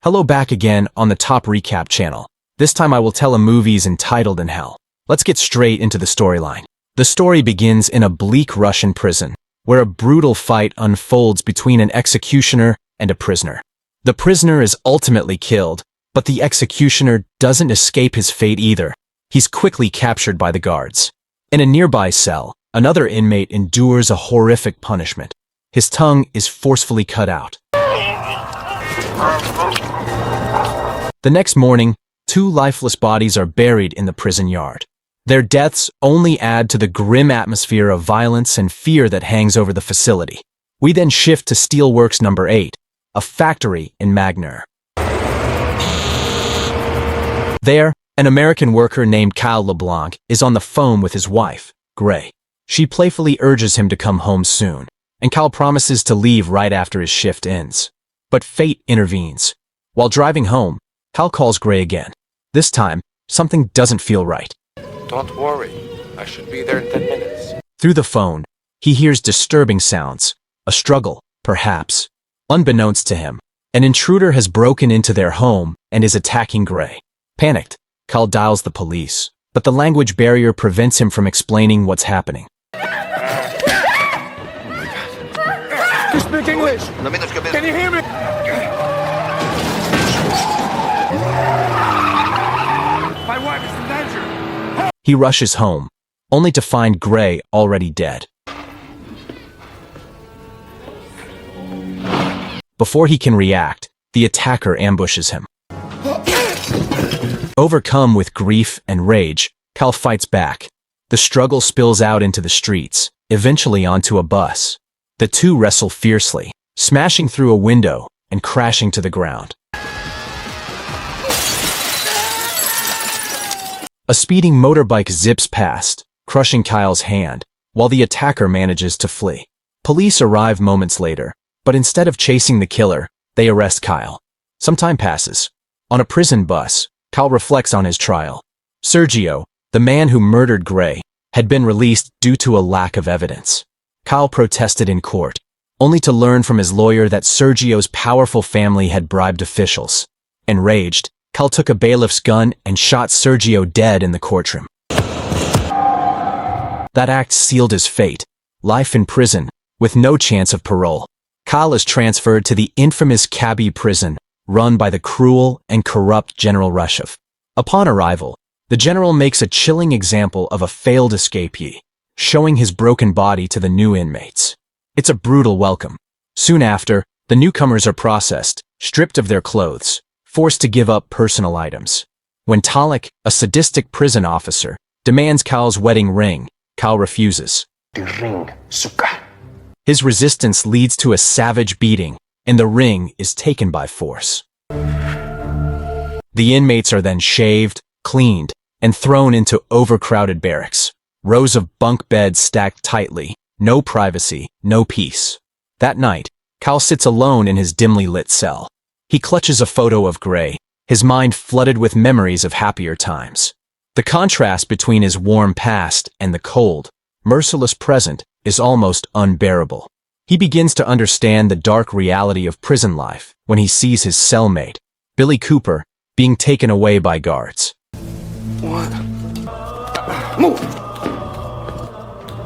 Hello, back again on the Top Recap channel. This time I will tell a movie's entitled in hell. Let's get straight into the storyline. The story begins in a bleak Russian prison, where a brutal fight unfolds between an executioner and a prisoner. The prisoner is ultimately killed, but the executioner doesn't escape his fate either. He's quickly captured by the guards. In a nearby cell, another inmate endures a horrific punishment. His tongue is forcefully cut out. The next morning, two lifeless bodies are buried in the prison yard. Their deaths only add to the grim atmosphere of violence and fear that hangs over the facility. We then shift to Steelworks No. 8, a factory in Magner. There, an American worker named Kyle LeBlanc is on the phone with his wife, Gray. She playfully urges him to come home soon, and Kyle promises to leave right after his shift ends. But fate intervenes. While driving home, Kyle calls Gray again. This time, something doesn't feel right. Don't worry, I should be there in 10 minutes. Through the phone, he hears disturbing sounds. A struggle, perhaps. Unbeknownst to him, an intruder has broken into their home and is attacking Gray. Panicked, Kyle dials the police, but the language barrier prevents him from explaining what's happening. You speak English? Can you hear me? My wife is in danger. He rushes home, only to find Gray already dead. Before he can react, the attacker ambushes him. Overcome with grief and rage, Kyle fights back. The struggle spills out into the streets, eventually onto a bus. The two wrestle fiercely, smashing through a window and crashing to the ground. A speeding motorbike zips past, crushing Kyle's hand, while the attacker manages to flee. Police arrive moments later, but instead of chasing the killer, they arrest Kyle. Some time passes. On a prison bus, Kyle reflects on his trial. Sergio, the man who murdered Gray, had been released due to a lack of evidence. Kyle protested in court, only to learn from his lawyer that Sergio's powerful family had bribed officials. Enraged, Kyle took a bailiff's gun and shot Sergio dead in the courtroom. That act sealed his fate, life in prison, with no chance of parole. Kyle is transferred to the infamous Cabby prison, run by the cruel and corrupt General Rushov. Upon arrival, the general makes a chilling example of a failed escapee, showing his broken body to the new inmates. It's a brutal welcome. Soon after, the newcomers are processed, stripped of their clothes, forced to give up personal items. When Talek, a sadistic prison officer, demands Kyle's wedding ring, Kyle refuses. The ring, suka. His resistance leads to a savage beating, and the ring is taken by force. The inmates are then shaved, cleaned, and thrown into overcrowded barracks. Rows of bunk beds stacked tightly, no privacy, no peace. That night, Kyle sits alone in his dimly lit cell. He clutches a photo of Gray, his mind flooded with memories of happier times. The contrast between his warm past and the cold, merciless present is almost unbearable. He begins to understand the dark reality of prison life when he sees his cellmate, Billy Cooper, being taken away by guards. What? Move!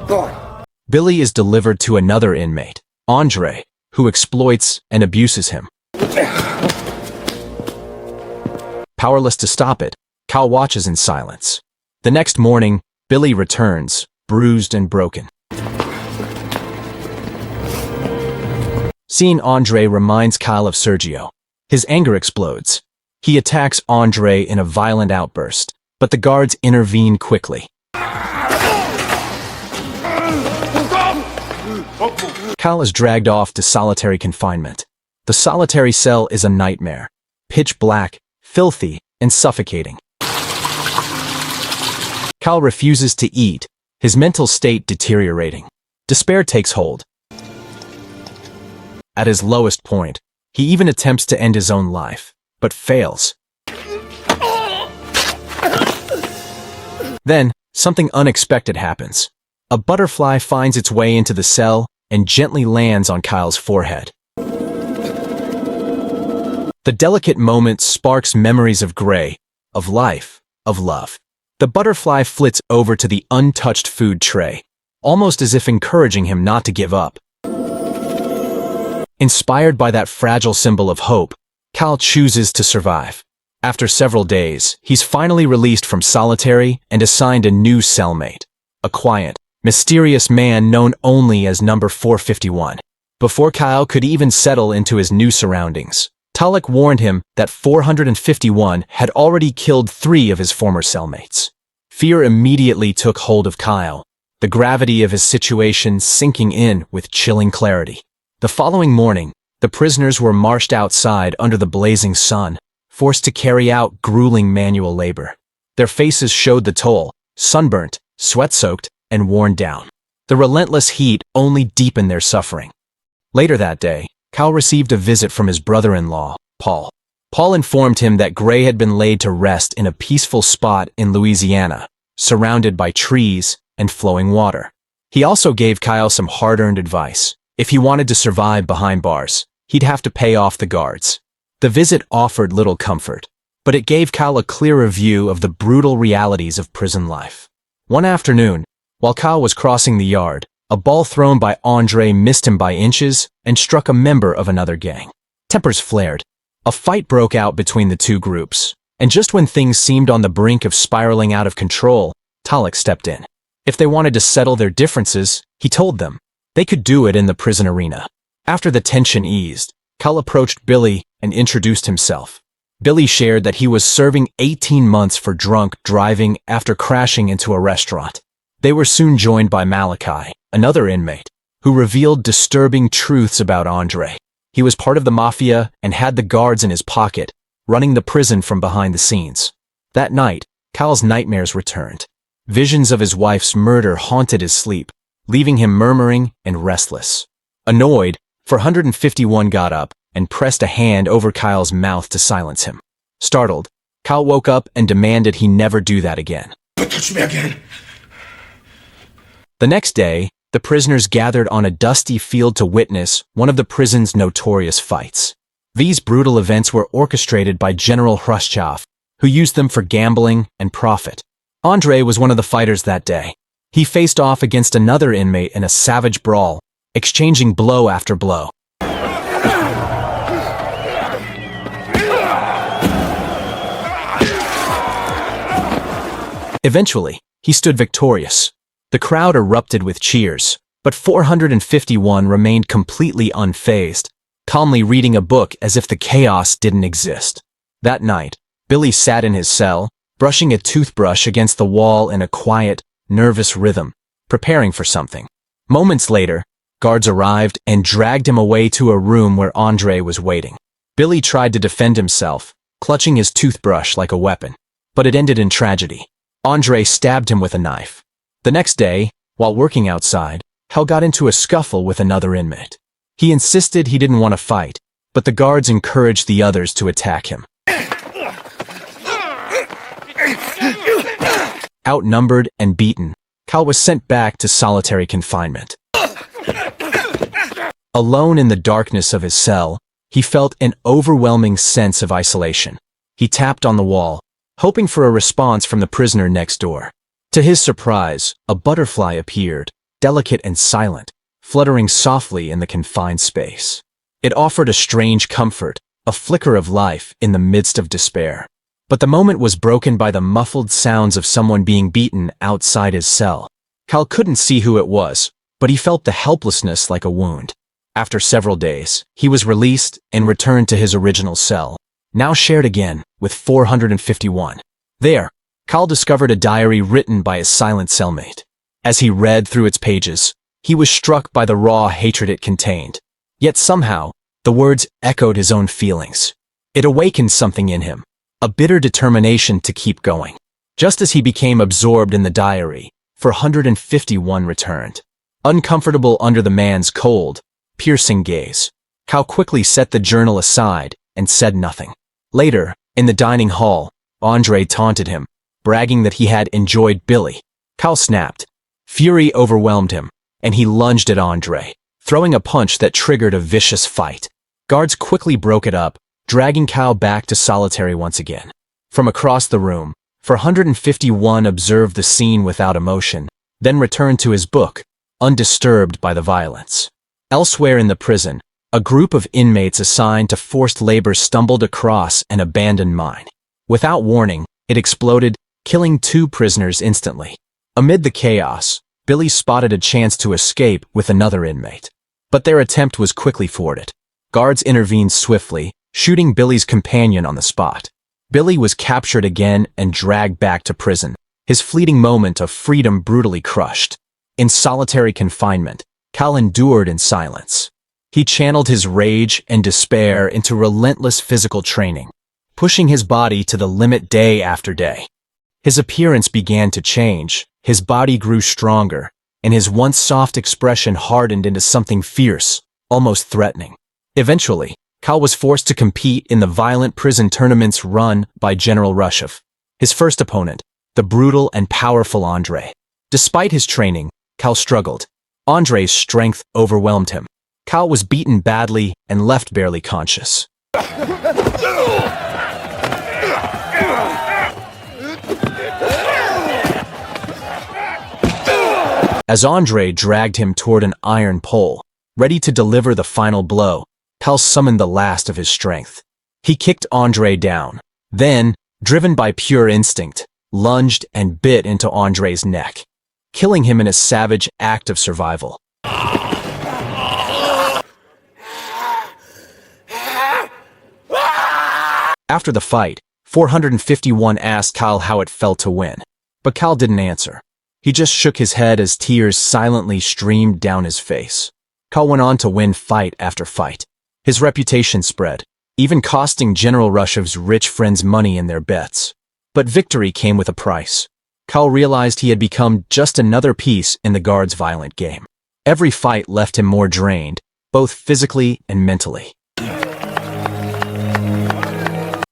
Go on. Billy is delivered to another inmate, Andre, who exploits and abuses him. Powerless to stop it, Kyle watches in silence. The next morning, Billy returns, bruised and broken. Seeing Andre reminds Kyle of Sergio. His anger explodes. He attacks Andre in a violent outburst, but the guards intervene quickly. Kyle is dragged off to solitary confinement. The solitary cell is a nightmare. Pitch black, filthy, and suffocating. Kyle refuses to eat, his mental state deteriorating. Despair takes hold. At his lowest point, he even attempts to end his own life, but fails. Then, something unexpected happens. A butterfly finds its way into the cell and gently lands on Kyle's forehead. The delicate moment sparks memories of Gray, of life, of love. The butterfly flits over to the untouched food tray, almost as if encouraging him not to give up. Inspired by that fragile symbol of hope, Cal chooses to survive. After several days, he's finally released from solitary and assigned a new cellmate, a quiet, mysterious man known only as number 451. Before Kyle could even settle into his new surroundings, Talek warned him that 451 had already killed 3 of his former cellmates. Fear immediately took hold of Kyle, the gravity of his situation sinking in with chilling clarity. The following morning, the prisoners were marched outside under the blazing sun, forced to carry out grueling manual labor. Their faces showed the toll, sunburnt, sweat-soaked, and worn down. The relentless heat only deepened their suffering. Later that day, Cal received a visit from his brother-in-law, Paul. Paul informed him that Gray had been laid to rest in a peaceful spot in Louisiana, surrounded by trees and flowing water. He also gave Kyle some hard-earned advice. If he wanted to survive behind bars, he'd have to pay off the guards. The visit offered little comfort, but it gave Kyle a clearer view of the brutal realities of prison life. One afternoon, while Kyle was crossing the yard, a ball thrown by Andre missed him by inches and struck a member of another gang. Tempers flared. A fight broke out between the two groups, and just when things seemed on the brink of spiraling out of control, Talek stepped in. If they wanted to settle their differences, he told them, they could do it in the prison arena. After the tension eased, Cal approached Billy and introduced himself. Billy shared that he was serving 18 months for drunk driving after crashing into a restaurant. They were soon joined by Malachi, another inmate, who revealed disturbing truths about Andre. He was part of the mafia and had the guards in his pocket, running the prison from behind the scenes. That night, Cal's nightmares returned. Visions of his wife's murder haunted his sleep, leaving him murmuring and restless. Annoyed, 451 got up and pressed a hand over Kyle's mouth to silence him. Startled, Kyle woke up and demanded he never do that again. Don't touch me again. The next day, the prisoners gathered on a dusty field to witness one of the prison's notorious fights. These brutal events were orchestrated by General Khrushchev, who used them for gambling and profit. Andre was one of the fighters that day. He faced off against another inmate in a savage brawl, exchanging blow after blow. Eventually, he stood victorious. The crowd erupted with cheers, but 451 remained completely unfazed, calmly reading a book as if the chaos didn't exist. That night, Billy sat in his cell, brushing a toothbrush against the wall in a quiet, nervous rhythm, preparing for something. Moments later, guards arrived and dragged him away to a room where Andre was waiting. Billy tried to defend himself, clutching his toothbrush like a weapon, but it ended in tragedy. Andre stabbed him with a knife. The next day, while working outside, Hal got into a scuffle with another inmate. He insisted he didn't want to fight, but the guards encouraged the others to attack him. Outnumbered and beaten, Cal was sent back to solitary confinement. Alone in the darkness of his cell, he felt an overwhelming sense of isolation. He tapped on the wall, hoping for a response from the prisoner next door. To his surprise, a butterfly appeared, delicate and silent, fluttering softly in the confined space. It offered a strange comfort, a flicker of life in the midst of despair. But the moment was broken by the muffled sounds of someone being beaten outside his cell. Cal couldn't see who it was, but he felt the helplessness like a wound. After several days, he was released and returned to his original cell, now shared again with 451. There, Cal discovered a diary written by his silent cellmate. As he read through its pages, he was struck by the raw hatred it contained. Yet somehow, the words echoed his own feelings. It awakened something in him, a bitter determination to keep going. Just as he became absorbed in the diary, 451 returned. Uncomfortable under the man's cold, piercing gaze, Cal quickly set the journal aside and said nothing. Later, in the dining hall, Andre taunted him, bragging that he had enjoyed Billy. Cal snapped. Fury overwhelmed him, and he lunged at Andre, throwing a punch that triggered a vicious fight. Guards quickly broke it up, dragging Kyle back to solitary once again. From across the room, 451 observed the scene without emotion, then returned to his book, undisturbed by the violence. Elsewhere in the prison, a group of inmates assigned to forced labor stumbled across an abandoned mine. Without warning, it exploded, killing 2 prisoners instantly. Amid the chaos, Billy spotted a chance to escape with another inmate. But their attempt was quickly thwarted. Guards intervened swiftly, shooting Billy's companion on the spot. Billy was captured again and dragged back to prison, his fleeting moment of freedom brutally crushed. In solitary confinement, Cal endured in silence. He channeled his rage and despair into relentless physical training, pushing his body to the limit day after day. His appearance began to change, his body grew stronger, and his once soft expression hardened into something fierce, almost threatening. Eventually, Cal was forced to compete in the violent prison tournaments run by General Rushev. His first opponent, the brutal and powerful Andre. Despite his training, Cal struggled. Andre's strength overwhelmed him. Cal was beaten badly and left barely conscious. As Andre dragged him toward an iron pole, ready to deliver the final blow, Cal summoned the last of his strength. He kicked Andre down, then, driven by pure instinct, lunged and bit into Andre's neck, killing him in a savage act of survival. After the fight, 451 asked Cal how it felt to win, but Cal didn't answer. He just shook his head as tears silently streamed down his face. Cal went on to win fight after fight. His reputation spread, even costing General Rushev's rich friends money in their bets. But victory came with a price. Cal realized he had become just another piece in the guard's violent game. Every fight left him more drained, both physically and mentally.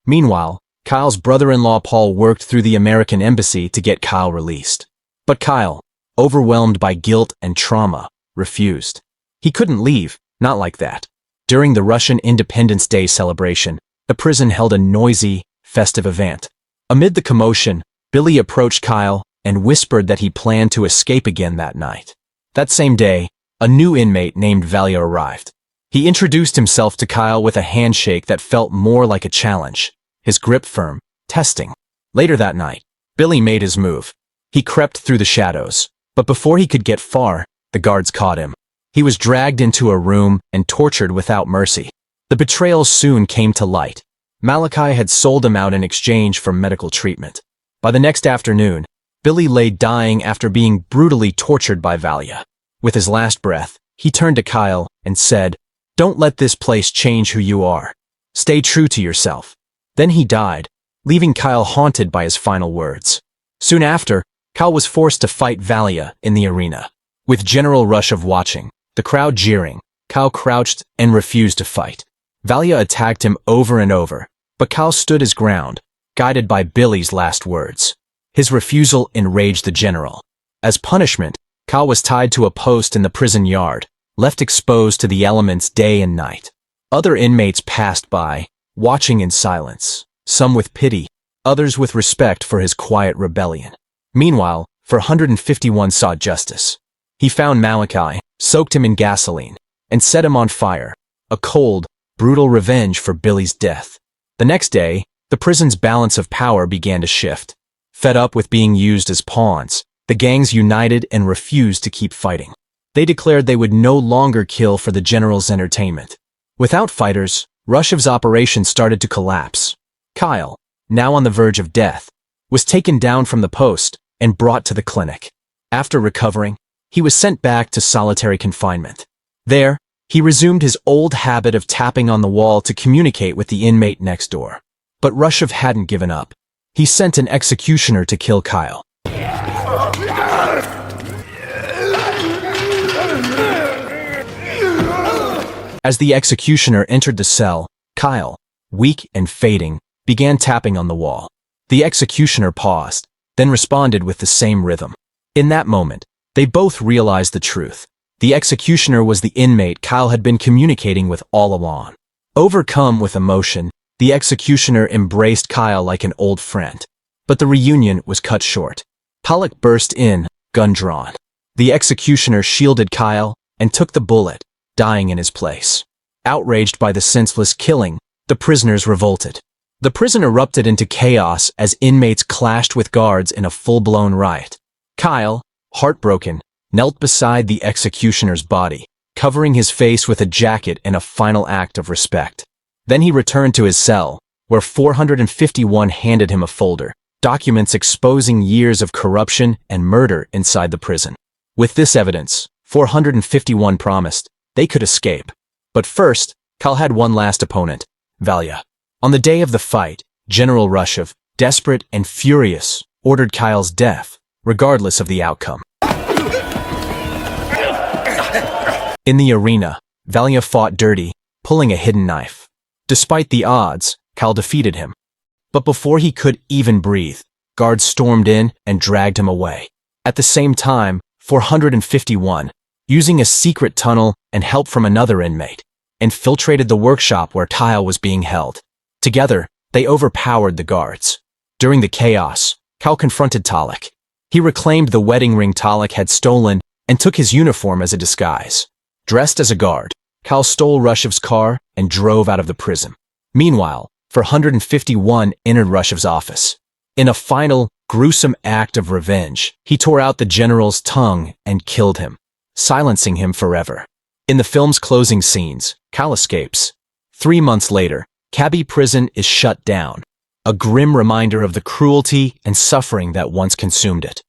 Meanwhile, Kyle's brother-in-law Paul worked through the American embassy to get Kyle released. But Kyle, overwhelmed by guilt and trauma, refused. He couldn't leave, not like that. During the Russian Independence Day celebration, the prison held a noisy, festive event. Amid the commotion, Billy approached Kyle and whispered that he planned to escape again that night. That same day, a new inmate named Valya arrived. He introduced himself to Kyle with a handshake that felt more like a challenge, his grip firm, testing. Later that night, Billy made his move. He crept through the shadows, but before he could get far, the guards caught him. He was dragged into a room and tortured without mercy. The betrayal soon came to light. Malachi had sold him out in exchange for medical treatment. By the next afternoon, Billy lay dying after being brutally tortured by Valya. With his last breath, he turned to Kyle and said, "Don't let this place change who you are. Stay true to yourself." Then he died, leaving Kyle haunted by his final words. Soon after, Kyle was forced to fight Valya in the arena. With General Rushev watching, the crowd jeering, Kyle crouched and refused to fight. Valya attacked him over and over, but Kyle stood his ground, guided by Billy's last words. His refusal enraged the general. As punishment, Kyle was tied to a post in the prison yard, left exposed to the elements day and night. Other inmates passed by, watching in silence, some with pity, others with respect for his quiet rebellion. Meanwhile, 451 sought justice. He found Malachi, soaked him in gasoline, and set him on fire, a cold, brutal revenge for Billy's death. The next day, the prison's balance of power began to shift. Fed up with being used as pawns, the gangs united and refused to keep fighting. They declared they would no longer kill for the general's entertainment. Without fighters, Rushev's operation started to collapse. Kyle, now on the verge of death, was taken down from the post and brought to the clinic. After recovering, he was sent back to solitary confinement. There, he resumed his old habit of tapping on the wall to communicate with the inmate next door. But Rushev hadn't given up. He sent an executioner to kill Kyle. As the executioner entered the cell, Kyle, weak and fading, began tapping on the wall. The executioner paused, then responded with the same rhythm. In that moment, they both realized the truth. The executioner was the inmate Kyle had been communicating with all along. Overcome with emotion, The executioner embraced Kyle like an old friend. But the reunion was cut short. Pollock burst in, gun drawn. The executioner shielded Kyle and took the bullet, dying in his place. Outraged by the senseless killing, the prisoners revolted. The prison erupted into chaos as inmates clashed with guards in a full-blown riot. Kyle, heartbroken, knelt beside the executioner's body, covering his face with a jacket in a final act of respect. Then he returned to his cell, where 451 handed him a folder, documents exposing years of corruption and murder inside the prison. With this evidence, 451 promised they could escape. But first, Kyle had one last opponent, Valia. On the day of the fight, General Rushev, desperate and furious, ordered Kyle's death, regardless of the outcome. In the arena, Valia fought dirty, pulling a hidden knife. Despite the odds, Kyle defeated him. But before he could even breathe, guards stormed in and dragged him away. At the same time, 451, using a secret tunnel and help from another inmate, infiltrated the workshop where Kyle was being held. Together, they overpowered the guards. During the chaos, Kyle confronted Pollock. He reclaimed the wedding ring Pollock had stolen and took his uniform as a disguise. Dressed as a guard, Kyle stole Rushev's car and drove out of the prison. Meanwhile, 451 entered Rushev's office. In a final, gruesome act of revenge, he tore out the general's tongue and killed him, silencing him forever. In the film's closing scenes, Kyle escapes. 3 months later, Cabby Prison is shut down, a grim reminder of the cruelty and suffering that once consumed it.